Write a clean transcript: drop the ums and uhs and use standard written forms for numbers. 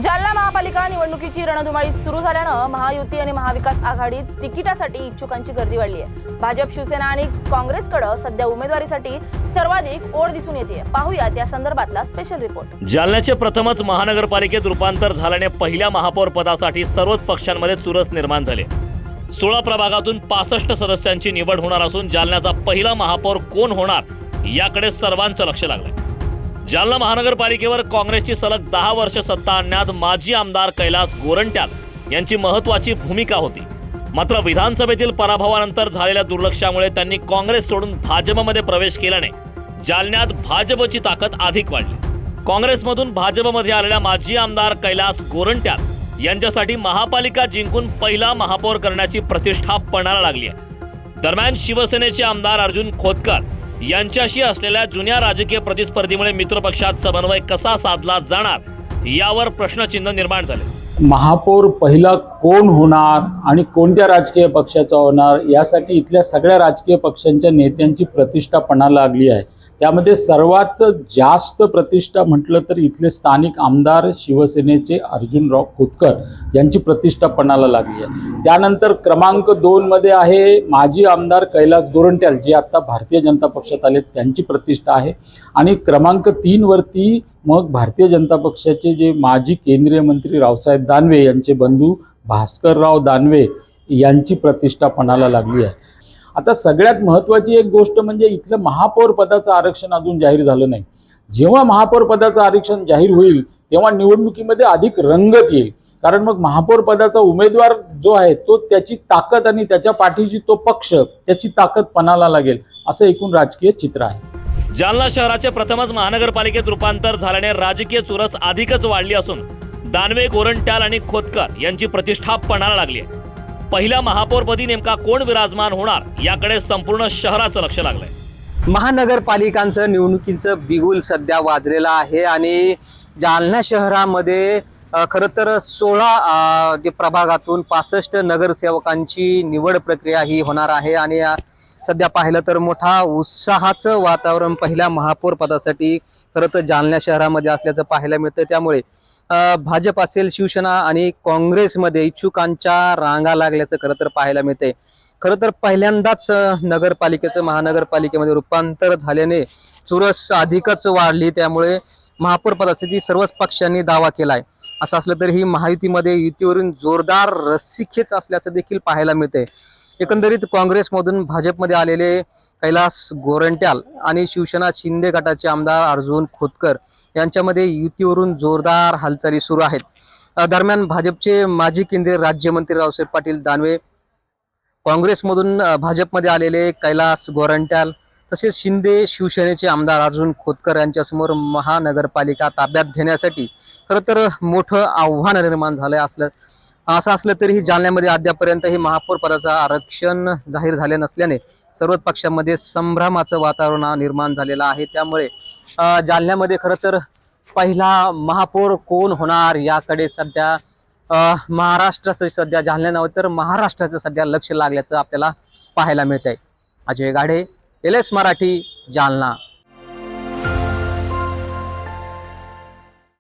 जालना महापालिका निवडणुकीची रणधुमाळी सुरू झाल्यानं महायुती आणि महाविकास आघाडीत तिकिटासाठी इच्छुकांची गर्दी वाढली आहे। भाजप, शिवसेना आणि काँग्रेसकडे सध्या उमेदवारीसाठी सर्वाधिक ओढ दिसून येते। पाहूयात या संदर्भातला स्पेशल रिपोर्ट। जालन्याचे प्रथमच महानगरपालिकेत रूपांतर झाल्याने पहिल्या महापौर पदासाठी सर्वच पक्षांमध्ये चुरस निर्माण झाली। 16 प्रभागातून 65 सदस्यांची निवड होणार असून जालन्याचा पहिला महापौर कोण होणार याकडे सर्वांचं लक्ष लागलंय। जालना महानगरपालिकेवर काँग्रेसची सलग 10 वर्ष सत्ता आणण्यात माजी आमदार कैलास गोरंट्याल यांची महत्त्वाची भूमिका होती। मात्र विधानसभेतील पराभवानंतर झालेल्या दुर्लक्षामुळे त्यांनी काँग्रेस सोडून भाजपमध्ये प्रवेश केल्याने जालन्यात भाजपची ताकद अधिक वाढली। काँग्रेसमधून भाजपमध्ये आलेल्या माजी आमदार कैलास गोरंट्याल यांच्यासाठी महापालिका जिंकून पहिला महापौर करण्याची प्रतिष्ठा पणाला लागली आहे। दरम्यान शिवसेनेचे आमदार अर्जुन खोतकर यांच्याशी असलेल्या जुन्या राजकीय प्रतिस्पर्धीमुळे मित्रपक्षात समन्वय कसा साधला जाणार यावर प्रश्नचिन्ह निर्माण झाले। महापौर पहिला कोण होणार आणि कोणत्या राजकीय पक्षाचा होणार यासाठी इथल्या सगळ्या राजकीय पक्षांच्या नेत्यांची प्रतिष्ठा पणाला लागली आहे। त्यामध्ये सर्वात जास्त प्रतिष्ठा म्हटलं तर इथले स्थानिक आमदार शिवसेनेचे अर्जुनराव खोतकर यांची प्रतिष्ठा पणाला लागली आहे। त्यानंतर क्रमांक 2 मध्ये आहे माजी आमदार कैलास गोरंट्याल जे आता भारतीय जनता पक्षात आले त्यांची प्रतिष्ठा आहे। आणि क्रमांक 3 वरती मग भारतीय जनता पक्षाचे जे माजी केंद्रीय मंत्री रावसाहेब दानवे यांचे बंधू भास्करराव दानवे यांची प्रतिष्ठा पणाला लागली आहे। आता सगळ्यात महत्त्वाची एक गोष्ट म्हणजे इथलं महापौर पदाचं आरक्षण अजून जाहीर झालं नाही। जेव्हा महापौर पदाचं आरक्षण जाहीर होईल तेव्हा निवडणुकीमध्ये अधिक रंगत येईल, कारण मग महापौर पदाचा उमेदवार जो आहे तो त्याची ताकद आणि त्याच्या पाठीची तो पक्ष त्याची ताकद पणाला लागेल असं एकूण राजकीय चित्र आहे। जालना शहराचे प्रथमच महानगरपालिकेत रूपांतर झाल्याने राजकीय चुरस अधिकच वाढली असून दानवे, गोरंट्याल आणि खोतकर यांची प्रतिष्ठा पणाला लागली आहे। पहिल्या महापौरपदी नेमका कोण विराजमान होणार याकडे संपूर्ण शहराचं लक्ष लागलंय। महानगरपालिकांचं निवडणुकीचं बिगुल सध्या वाजलेलं आहे आणि जालना शहरामध्ये खरं तर 16 प्रभागातून 65 नगरसेवकांची निवड प्रक्रिया ही होणार आहे आणि सध्या पाहिलं तर मोठा उत्साहाचं वातावरण पहिल्या महापौर पदासाठी खरं तर जालना शहरामध्ये असल्याचं पाहायला मिळतं। त्यामुळे भाजप असेल, शिवसेना आणि काँग्रेसमध्ये इच्छुकांच्या रांगा लागल्याचं खरं तर पाहायला मिळते। खरं तर पहिल्यांदाच नगरपालिकेचं महानगरपालिकेमध्ये रूपांतर झाल्याने चुरस अधिकच वाढली। त्यामुळे महापौर पदासाठी सर्वच पक्षांनी दावा केलाय। असं असलं तरी ही महायुतीमध्ये युतीवरून जोरदार रस्सीखेच असल्याचं देखील पाहायला मिळते। एकंदरीत काँग्रेसमधून भाजपमध्ये आलेले कैलास गोरंट्याल आणि शिवसेना शिंदे गटाचे आमदार अर्जुन खोतकर यांच्यामध्ये युतीवरून जोरदार हालचाली सुरू आहेत। दरम्यान भाजपचे माजी केंद्रीय राज्यमंत्री रावसाहेब पाटील दानवे, काँग्रेसमधून भाजपमध्ये आलेले कैलास गोरंट्याल तसेच शिंदे शिवसेनेचे आमदार अर्जुन खोतकर यांच्यासमोर महानगरपालिका ताब्यात घेण्यासाठी खरं तर मोठं आव्हान निर्माण झालंय। असं असलं तरीही जालन्यामध्ये अद्यापर्यंत हे महापौर पदाचं आरक्षण जाहीर झाले नसल्याने सर्वच पक्षांमध्ये संभ्रमाचं वातावरण निर्माण झालेलं आहे। त्यामुळे जालन्यामध्ये खरं तर पहिला महापौर कोण होणार याकडे सध्या महाराष्ट्राचं सध्या जालन्या नव्हे तर महाराष्ट्राचं सध्या लक्ष लागल्याचं आपल्याला पाहायला मिळतंय। अजय गाढे, LS मराठी, जालना।